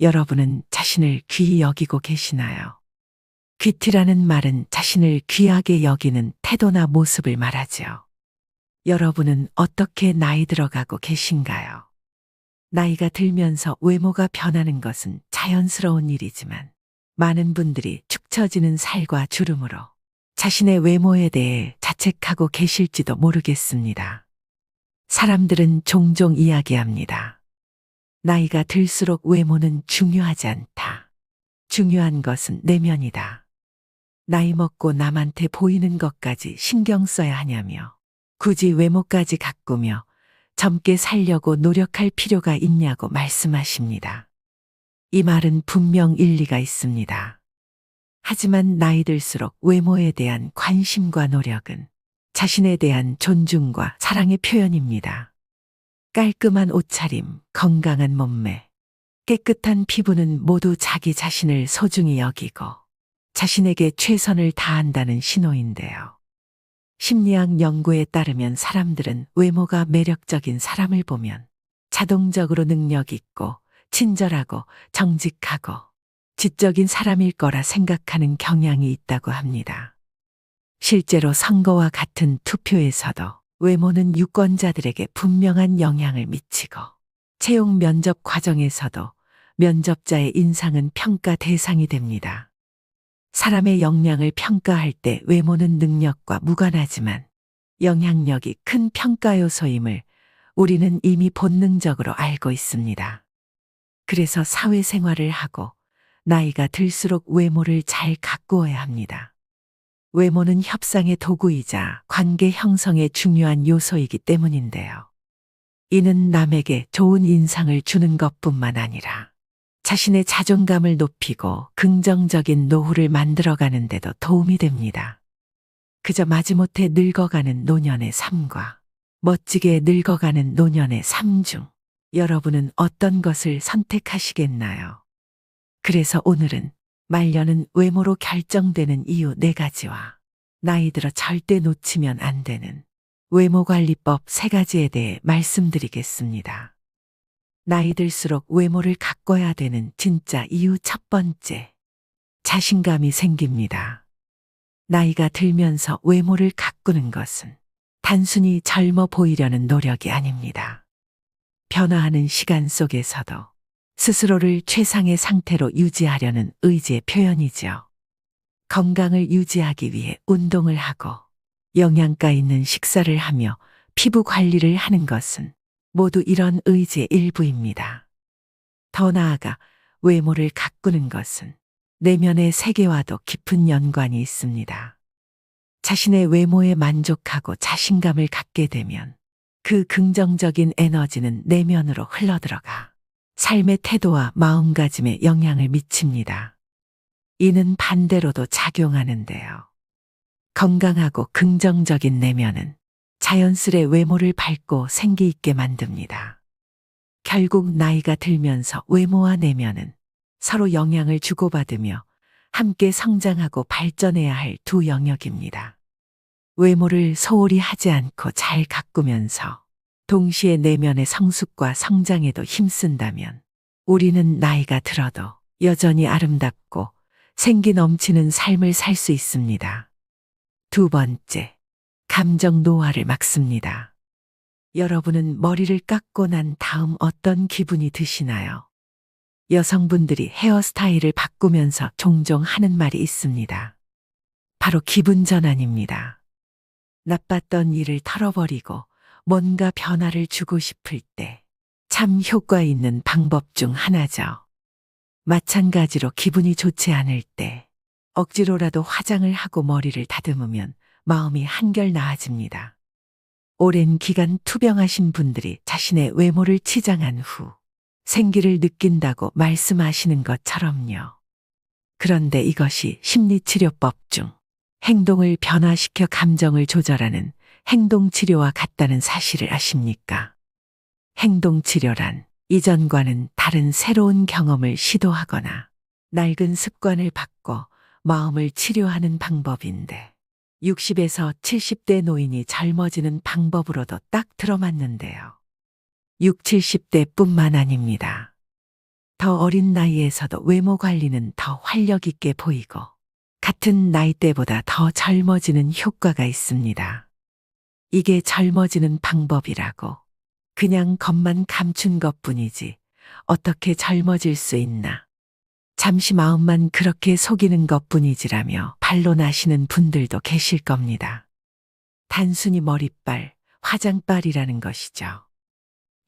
여러분은 자신을 귀히 여기고 계시나요? 귀티라는 말은 자신을 귀하게 여기는 태도나 모습을 말하지요. 여러분은 어떻게 나이 들어가고 계신가요? 나이가 들면서 외모가 변하는 것은 자연스러운 일이지만 많은 분들이 축 처지는 살과 주름으로 자신의 외모에 대해 자책하고 계실지도 모르겠습니다. 사람들은 종종 이야기합니다. 나이가 들수록 외모는 중요하지 않다. 중요한 것은 내면이다. 나이 먹고 남한테 보이는 것까지 신경 써야 하냐며 굳이 외모까지 가꾸며 젊게 살려고 노력할 필요가 있냐고 말씀하십니다. 이 말은 분명 일리가 있습니다. 하지만 나이 들수록 외모에 대한 관심과 노력은 자신에 대한 존중과 사랑의 표현입니다. 깔끔한 옷차림, 건강한 몸매, 깨끗한 피부는 모두 자기 자신을 소중히 여기고 자신에게 최선을 다한다는 신호인데요. 심리학 연구에 따르면 사람들은 외모가 매력적인 사람을 보면 자동적으로 능력 있고 친절하고 정직하고 지적인 사람일 거라 생각하는 경향이 있다고 합니다. 실제로 선거와 같은 투표에서도 외모는 유권자들에게 분명한 영향을 미치고 채용 면접 과정에서도 면접자의 인상은 평가 대상이 됩니다. 사람의 역량을 평가할 때 외모는 능력과 무관하지만 영향력이 큰 평가 요소임을 우리는 이미 본능적으로 알고 있습니다. 그래서 사회생활을 하고 나이가 들수록 외모를 잘 가꾸어야 합니다. 외모는 협상의 도구이자 관계 형성의 중요한 요소이기 때문인데요. 이는 남에게 좋은 인상을 주는 것뿐만 아니라 자신의 자존감을 높이고 긍정적인 노후를 만들어가는 데도 도움이 됩니다. 그저 마지못해 늙어가는 노년의 삶과 멋지게 늙어가는 노년의 삶 중 여러분은 어떤 것을 선택하시겠나요? 그래서 오늘은 말년은 외모로 결정되는 이유 4가지와 나이 들어 절대 놓치면 안 되는 외모관리법 3가지에 대해 말씀드리겠습니다. 나이 들수록 외모를 가꿔야 되는 진짜 이유 1번째, 자신감이 생깁니다. 나이가 들면서 외모를 가꾸는 것은 단순히 젊어 보이려는 노력이 아닙니다. 변화하는 시간 속에서도 스스로를 최상의 상태로 유지하려는 의지의 표현이죠. 건강을 유지하기 위해 운동을 하고 영양가 있는 식사를 하며 피부 관리를 하는 것은 모두 이런 의지의 일부입니다. 더 나아가 외모를 가꾸는 것은 내면의 세계와도 깊은 연관이 있습니다. 자신의 외모에 만족하고 자신감을 갖게 되면 그 긍정적인 에너지는 내면으로 흘러들어가 삶의 태도와 마음가짐에 영향을 미칩니다. 이는 반대로도 작용하는데요. 건강하고 긍정적인 내면은 자연스레 외모를 밝고 생기 있게 만듭니다. 결국 나이가 들면서 외모와 내면은 서로 영향을 주고받으며 함께 성장하고 발전해야 할 두 영역입니다. 외모를 소홀히 하지 않고 잘 가꾸면서 동시에 내면의 성숙과 성장에도 힘쓴다면 우리는 나이가 들어도 여전히 아름답고 생기 넘치는 삶을 살 수 있습니다. 2번째, 감정 노화를 막습니다. 여러분은 머리를 깎고 난 다음 어떤 기분이 드시나요? 여성분들이 헤어스타일을 바꾸면서 종종 하는 말이 있습니다. 바로 기분 전환입니다. 나빴던 일을 털어버리고 뭔가 변화를 주고 싶을 때 참 효과 있는 방법 중 하나죠. 마찬가지로 기분이 좋지 않을 때 억지로라도 화장을 하고 머리를 다듬으면 마음이 한결 나아집니다. 오랜 기간 투병하신 분들이 자신의 외모를 치장한 후 생기를 느낀다고 말씀하시는 것처럼요. 그런데 이것이 심리치료법 중 행동을 변화시켜 감정을 조절하는 행동치료와 같다는 사실을 아십니까? 행동치료란 이전과는 다른 새로운 경험을 시도하거나 낡은 습관을 바꿔 마음을 치료하는 방법인데 60에서 70대 노인이 젊어지는 방법으로도 딱 들어맞는데요. 60, 70대뿐만 아닙니다. 더 어린 나이에서도 외모 관리는 더 활력 있게 보이고 같은 나이대보다 더 젊어지는 효과가 있습니다. 이게 젊어지는 방법이라고. 그냥 겉만 감춘 것뿐이지 어떻게 젊어질 수 있나. 잠시 마음만 그렇게 속이는 것뿐이지라며 반론하시는 분들도 계실 겁니다. 단순히 머리빨, 화장빨이라는 것이죠.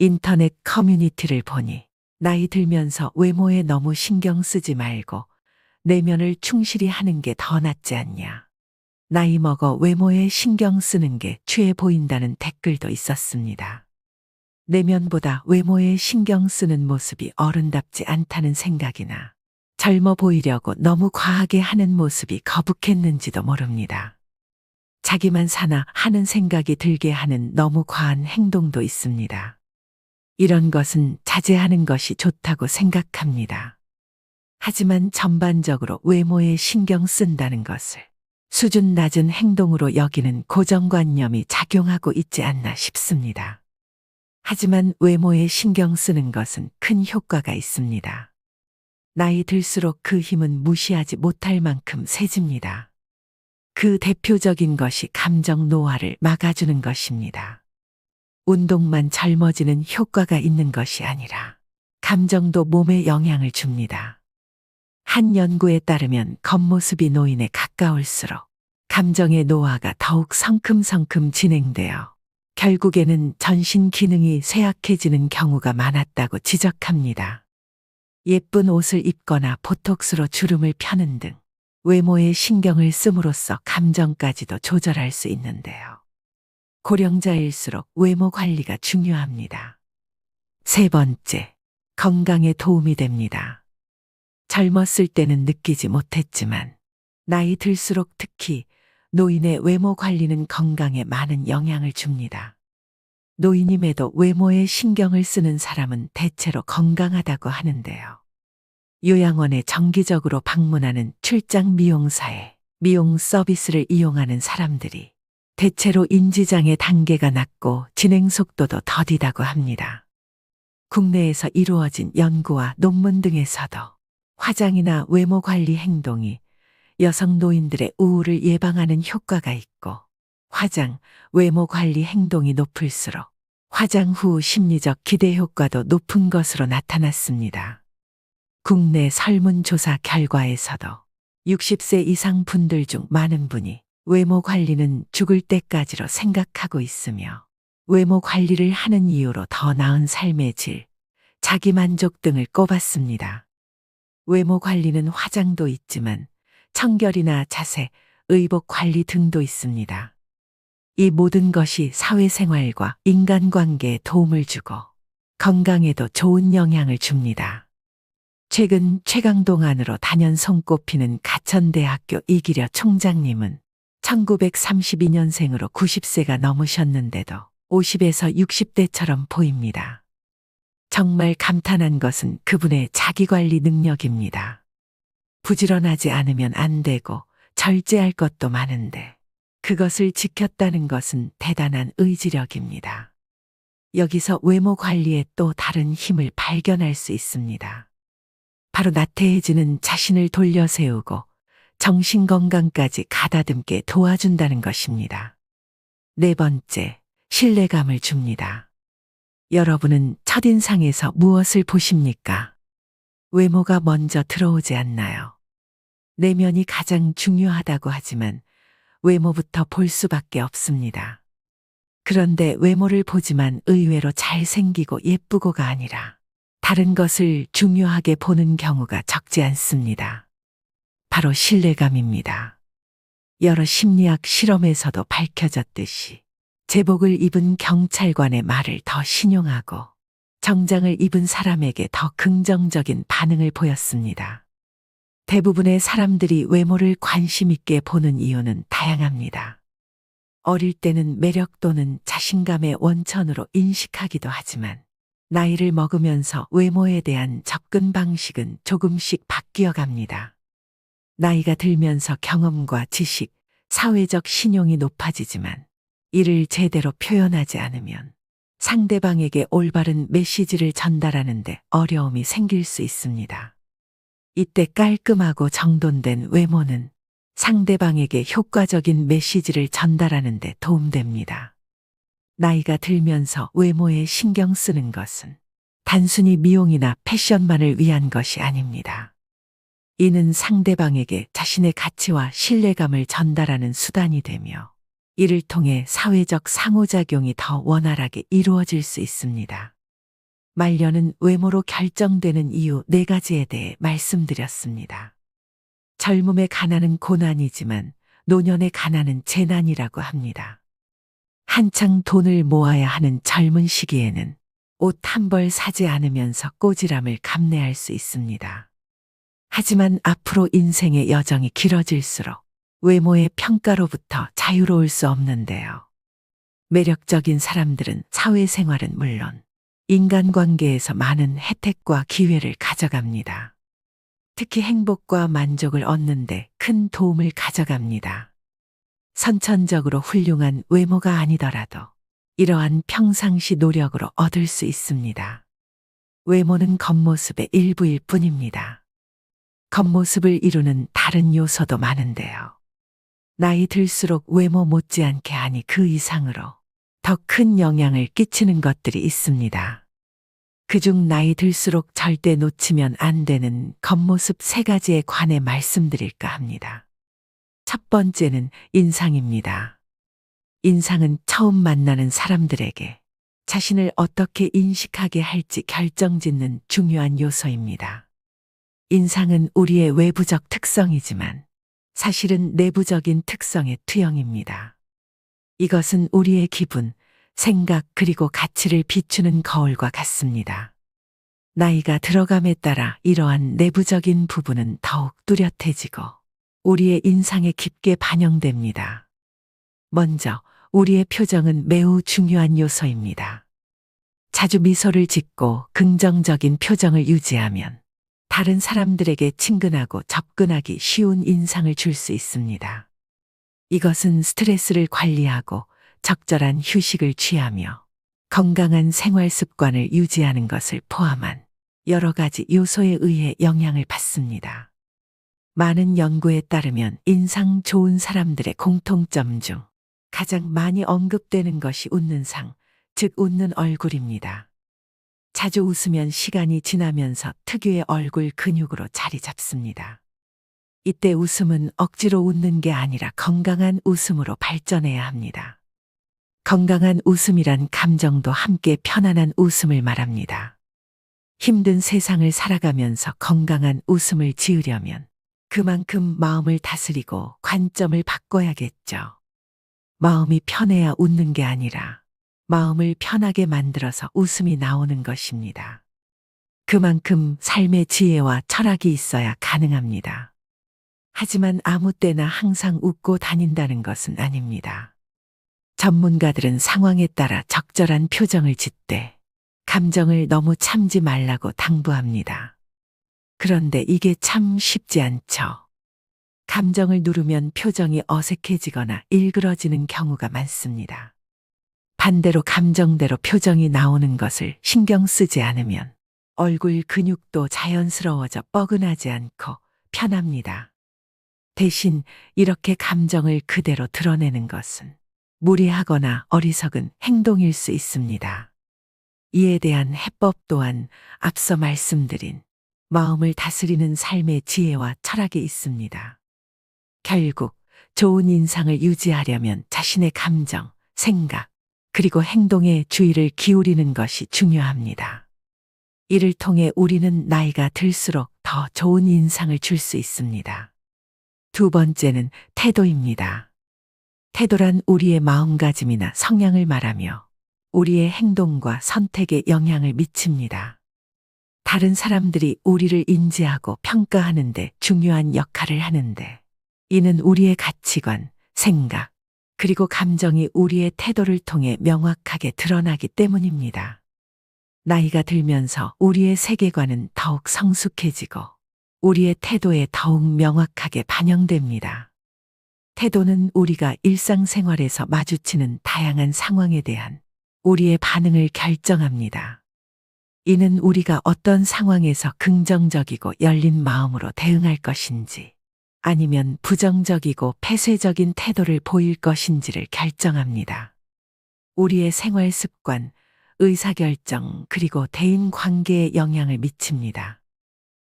인터넷 커뮤니티를 보니 나이 들면서 외모에 너무 신경 쓰지 말고 내면을 충실히 하는 게 더 낫지 않냐. 나이 먹어 외모에 신경 쓰는 게 취해 보인다는 댓글도 있었습니다. 내면보다 외모에 신경 쓰는 모습이 어른답지 않다는 생각이나 젊어 보이려고 너무 과하게 하는 모습이 거북했는지도 모릅니다. 자기만 사나 하는 생각이 들게 하는 너무 과한 행동도 있습니다. 이런 것은 자제하는 것이 좋다고 생각합니다. 하지만 전반적으로 외모에 신경 쓴다는 것을 수준 낮은 행동으로 여기는 고정관념이 작용하고 있지 않나 싶습니다. 하지만 외모에 신경 쓰는 것은 큰 효과가 있습니다. 나이 들수록 그 힘은 무시하지 못할 만큼 세집니다. 그 대표적인 것이 감정 노화를 막아주는 것입니다. 운동만 젊어지는 효과가 있는 것이 아니라 감정도 몸에 영향을 줍니다. 한 연구에 따르면 겉모습이 노인에 가까울수록 감정의 노화가 더욱 성큼성큼 진행되어 결국에는 전신 기능이 쇠약해지는 경우가 많았다고 지적합니다. 예쁜 옷을 입거나 보톡스로 주름을 펴는 등 외모에 신경을 씀으로써 감정까지도 조절할 수 있는데요. 고령자일수록 외모 관리가 중요합니다. 세 번째, 건강에 도움이 됩니다. 젊었을 때는 느끼지 못했지만 나이 들수록 특히 노인의 외모 관리는 건강에 많은 영향을 줍니다. 노인임에도 외모에 신경을 쓰는 사람은 대체로 건강하다고 하는데요. 요양원에 정기적으로 방문하는 출장 미용사의 미용 서비스를 이용하는 사람들이 대체로 인지장애 단계가 낮고 진행 속도도 더디다고 합니다. 국내에서 이루어진 연구와 논문 등에서도 화장이나 외모 관리 행동이 여성 노인들의 우울을 예방하는 효과가 있고 화장, 외모 관리 행동이 높을수록 화장 후 심리적 기대 효과도 높은 것으로 나타났습니다. 국내 설문조사 결과에서도 60세 이상 분들 중 많은 분이 외모 관리는 죽을 때까지로 생각하고 있으며 외모 관리를 하는 이유로 더 나은 삶의 질, 자기만족 등을 꼽았습니다. 외모 관리는 화장도 있지만 청결이나 자세, 의복 관리 등도 있습니다. 이 모든 것이 사회생활과 인간관계에 도움을 주고 건강에도 좋은 영향을 줍니다. 최근 최강동 안으로 단연 손꼽히는 가천대학교 이기려 총장님은 1932년생으로 90세가 넘으셨는데도 50에서 60대처럼 보입니다. 정말 감탄한 것은 그분의 자기관리 능력입니다. 부지런하지 않으면 안 되고 절제할 것도 많은데 그것을 지켰다는 것은 대단한 의지력입니다. 여기서 외모 관리에 또 다른 힘을 발견할 수 있습니다. 바로 나태해지는 자신을 돌려 세우고 정신건강까지 가다듬게 도와준다는 것입니다. 네 번째, 신뢰감을 줍니다. 여러분은 첫인상에서 무엇을 보십니까? 외모가 먼저 들어오지 않나요? 내면이 가장 중요하다고 하지만 외모부터 볼 수밖에 없습니다. 그런데 외모를 보지만 의외로 잘생기고 예쁘고가 아니라 다른 것을 중요하게 보는 경우가 적지 않습니다. 바로 신뢰감입니다. 여러 심리학 실험에서도 밝혀졌듯이 제복을 입은 경찰관의 말을 더 신용하고 정장을 입은 사람에게 더 긍정적인 반응을 보였습니다. 대부분의 사람들이 외모를 관심 있게 보는 이유는 다양합니다. 어릴 때는 매력 또는 자신감의 원천으로 인식하기도 하지만 나이를 먹으면서 외모에 대한 접근 방식은 조금씩 바뀌어 갑니다. 나이가 들면서 경험과 지식, 사회적 신용이 높아지지만 이를 제대로 표현하지 않으면 상대방에게 올바른 메시지를 전달하는데 어려움이 생길 수 있습니다. 이때 깔끔하고 정돈된 외모는 상대방에게 효과적인 메시지를 전달하는 데 도움됩니다. 나이가 들면서 외모에 신경 쓰는 것은 단순히 미용이나 패션만을 위한 것이 아닙니다. 이는 상대방에게 자신의 가치와 신뢰감을 전달하는 수단이 되며 이를 통해 사회적 상호작용이 더 원활하게 이루어질 수 있습니다. 말년은 외모로 결정되는 이유 4가지에 대해 말씀드렸습니다. 젊음의 가난은 고난이지만 노년의 가난은 재난이라고 합니다. 한창 돈을 모아야 하는 젊은 시기에는 옷 한 벌 사지 않으면서 꼬지람을 감내할 수 있습니다. 하지만 앞으로 인생의 여정이 길어질수록 외모의 평가로부터 자유로울 수 없는데요. 매력적인 사람들은 사회생활은 물론 인간관계에서 많은 혜택과 기회를 가져갑니다. 특히 행복과 만족을 얻는데 큰 도움을 가져갑니다. 선천적으로 훌륭한 외모가 아니더라도 이러한 평상시 노력으로 얻을 수 있습니다. 외모는 겉모습의 일부일 뿐입니다. 겉모습을 이루는 다른 요소도 많은데요. 나이 들수록 외모 못지않게 아니 그 이상으로 더 큰 영향을 끼치는 것들이 있습니다. 그중 나이 들수록 절대 놓치면 안 되는 겉모습 3가지에 관해 말씀드릴까 합니다. 첫 번째는 인상입니다. 인상은 처음 만나는 사람들에게 자신을 어떻게 인식하게 할지 결정짓는 중요한 요소입니다. 인상은 우리의 외부적 특성이지만 사실은 내부적인 특성의 투영입니다. 이것은 우리의 기분, 생각 그리고 가치를 비추는 거울과 같습니다. 나이가 들어감에 따라 이러한 내부적인 부분은 더욱 뚜렷해지고 우리의 인상에 깊게 반영됩니다. 먼저 우리의 표정은 매우 중요한 요소입니다. 자주 미소를 짓고 긍정적인 표정을 유지하면 다른 사람들에게 친근하고 접근하기 쉬운 인상을 줄 수 있습니다. 이것은 스트레스를 관리하고 적절한 휴식을 취하며 건강한 생활 습관을 유지하는 것을 포함한 여러 가지 요소에 의해 영향을 받습니다. 많은 연구에 따르면 인상 좋은 사람들의 공통점 중 가장 많이 언급되는 것이 웃는 상, 즉 웃는 얼굴입니다. 자주 웃으면 시간이 지나면서 특유의 얼굴 근육으로 자리 잡습니다. 이때 웃음은 억지로 웃는 게 아니라 건강한 웃음으로 발전해야 합니다. 건강한 웃음이란 감정도 함께 편안한 웃음을 말합니다. 힘든 세상을 살아가면서 건강한 웃음을 지으려면 그만큼 마음을 다스리고 관점을 바꿔야겠죠. 마음이 편해야 웃는 게 아니라 마음을 편하게 만들어서 웃음이 나오는 것입니다. 그만큼 삶의 지혜와 철학이 있어야 가능합니다. 하지만 아무 때나 항상 웃고 다닌다는 것은 아닙니다. 전문가들은 상황에 따라 적절한 표정을 짓되 감정을 너무 참지 말라고 당부합니다. 그런데 이게 참 쉽지 않죠. 감정을 누르면 표정이 어색해지거나 일그러지는 경우가 많습니다. 반대로 감정대로 표정이 나오는 것을 신경 쓰지 않으면 얼굴 근육도 자연스러워져 뻐근하지 않고 편합니다. 대신 이렇게 감정을 그대로 드러내는 것은 무리하거나 어리석은 행동일 수 있습니다. 이에 대한 해법 또한 앞서 말씀드린 마음을 다스리는 삶의 지혜와 철학이 있습니다. 결국 좋은 인상을 유지하려면 자신의 감정, 생각, 그리고 행동에 주의를 기울이는 것이 중요합니다. 이를 통해 우리는 나이가 들수록 더 좋은 인상을 줄 수 있습니다. 두 번째는 태도입니다. 태도란 우리의 마음가짐이나 성향을 말하며 우리의 행동과 선택에 영향을 미칩니다. 다른 사람들이 우리를 인지하고 평가하는 데 중요한 역할을 하는데 이는 우리의 가치관, 생각, 그리고 감정이 우리의 태도를 통해 명확하게 드러나기 때문입니다. 나이가 들면서 우리의 세계관은 더욱 성숙해지고 우리의 태도에 더욱 명확하게 반영됩니다. 태도는 우리가 일상생활에서 마주치는 다양한 상황에 대한 우리의 반응을 결정합니다. 이는 우리가 어떤 상황에서 긍정적이고 열린 마음으로 대응할 것인지 아니면 부정적이고 폐쇄적인 태도를 보일 것인지를 결정합니다. 우리의 생활 습관, 의사결정, 그리고 대인 관계에 영향을 미칩니다.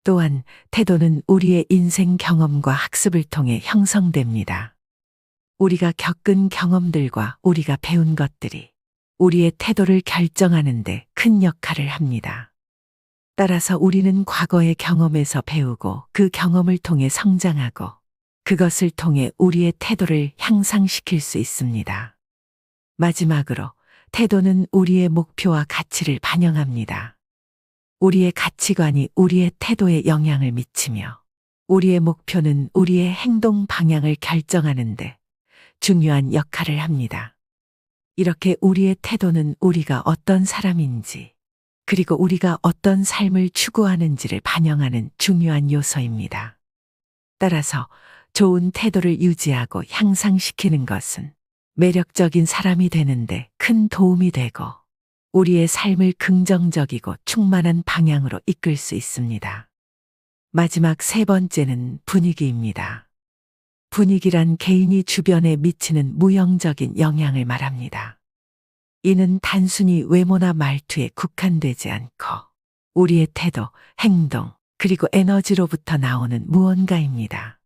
또한 태도는 우리의 인생 경험과 학습을 통해 형성됩니다. 우리가 겪은 경험들과 우리가 배운 것들이 우리의 태도를 결정하는 데 큰 역할을 합니다. 따라서 우리는 과거의 경험에서 배우고 그 경험을 통해 성장하고 그것을 통해 우리의 태도를 향상시킬 수 있습니다. 마지막으로 태도는 우리의 목표와 가치를 반영합니다. 우리의 가치관이 우리의 태도에 영향을 미치며 우리의 목표는 우리의 행동 방향을 결정하는데 중요한 역할을 합니다. 이렇게 우리의 태도는 우리가 어떤 사람인지 그리고 우리가 어떤 삶을 추구하는지를 반영하는 중요한 요소입니다. 따라서 좋은 태도를 유지하고 향상시키는 것은 매력적인 사람이 되는데 큰 도움이 되고 우리의 삶을 긍정적이고 충만한 방향으로 이끌 수 있습니다. 마지막 세 번째는 분위기입니다. 분위기란 개인이 주변에 미치는 무형적인 영향을 말합니다. 이는 단순히 외모나 말투에 국한되지 않고 우리의 태도, 행동, 그리고 에너지로부터 나오는 무언가입니다.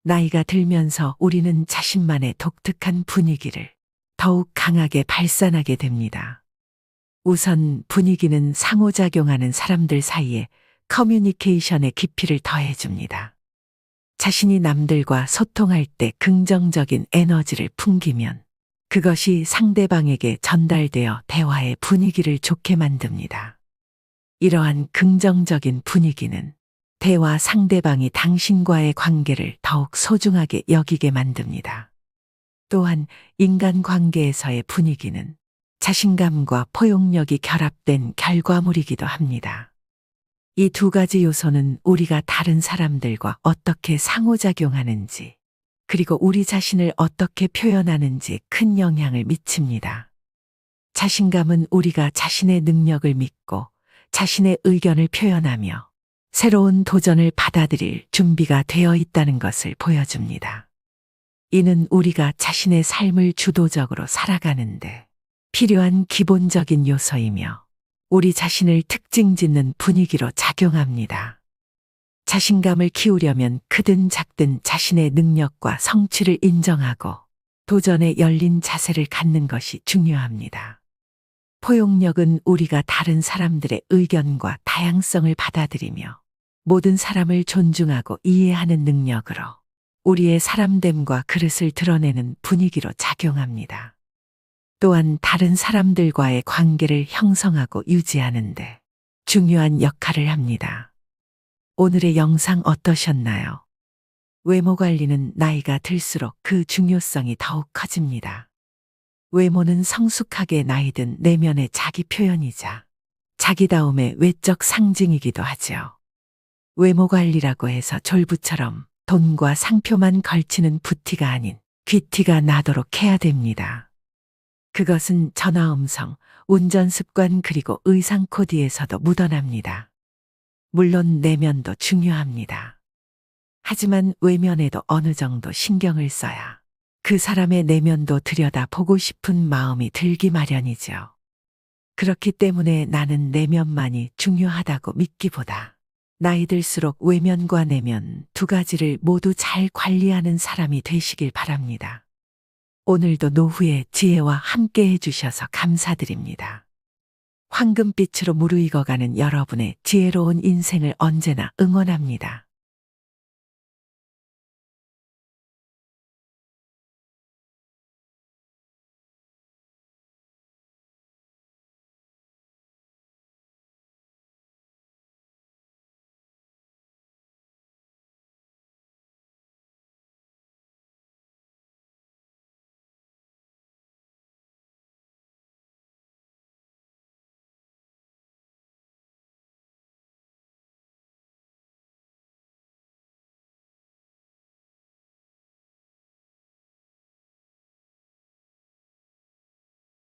나이가 들면서 우리는 자신만의 독특한 분위기를 더욱 강하게 발산하게 됩니다. 우선 분위기는 상호작용하는 사람들 사이에 커뮤니케이션의 깊이를 더해줍니다. 자신이 남들과 소통할 때 긍정적인 에너지를 풍기면 그것이 상대방에게 전달되어 대화의 분위기를 좋게 만듭니다. 이러한 긍정적인 분위기는 대화 상대방이 당신과의 관계를 더욱 소중하게 여기게 만듭니다. 또한 인간관계에서의 분위기는 자신감과 포용력이 결합된 결과물이기도 합니다. 이 두 가지 요소는 우리가 다른 사람들과 어떻게 상호작용하는지, 그리고 우리 자신을 어떻게 표현하는지 큰 영향을 미칩니다. 자신감은 우리가 자신의 능력을 믿고 자신의 의견을 표현하며 새로운 도전을 받아들일 준비가 되어 있다는 것을 보여줍니다. 이는 우리가 자신의 삶을 주도적으로 살아가는데 필요한 기본적인 요소이며 우리 자신을 특징 짓는 분위기로 작용합니다. 자신감을 키우려면 크든 작든 자신의 능력과 성취를 인정하고 도전에 열린 자세를 갖는 것이 중요합니다. 포용력은 우리가 다른 사람들의 의견과 다양성을 받아들이며 모든 사람을 존중하고 이해하는 능력으로 우리의 사람됨과 그릇을 드러내는 분위기로 작용합니다. 또한 다른 사람들과의 관계를 형성하고 유지하는데 중요한 역할을 합니다. 오늘의 영상 어떠셨나요? 외모 관리는 나이가 들수록 그 중요성이 더욱 커집니다. 외모는 성숙하게 나이든 내면의 자기 표현이자 자기다움의 외적 상징이기도 하죠. 외모 관리라고 해서 졸부처럼 돈과 상표만 걸치는 부티가 아닌 귀티가 나도록 해야 됩니다. 그것은 전화음성, 운전 습관 그리고 의상 코디에서도 묻어납니다. 물론 내면도 중요합니다. 하지만 외면에도 어느 정도 신경을 써야 그 사람의 내면도 들여다보고 싶은 마음이 들기 마련이죠. 그렇기 때문에 나는 내면만이 중요하다고 믿기보다 나이 들수록 외면과 내면 두 가지를 모두 잘 관리하는 사람이 되시길 바랍니다. 오늘도 노후의 지혜와 함께 해주셔서 감사드립니다. 황금빛으로 무르익어가는 여러분의 지혜로운 인생을 언제나 응원합니다.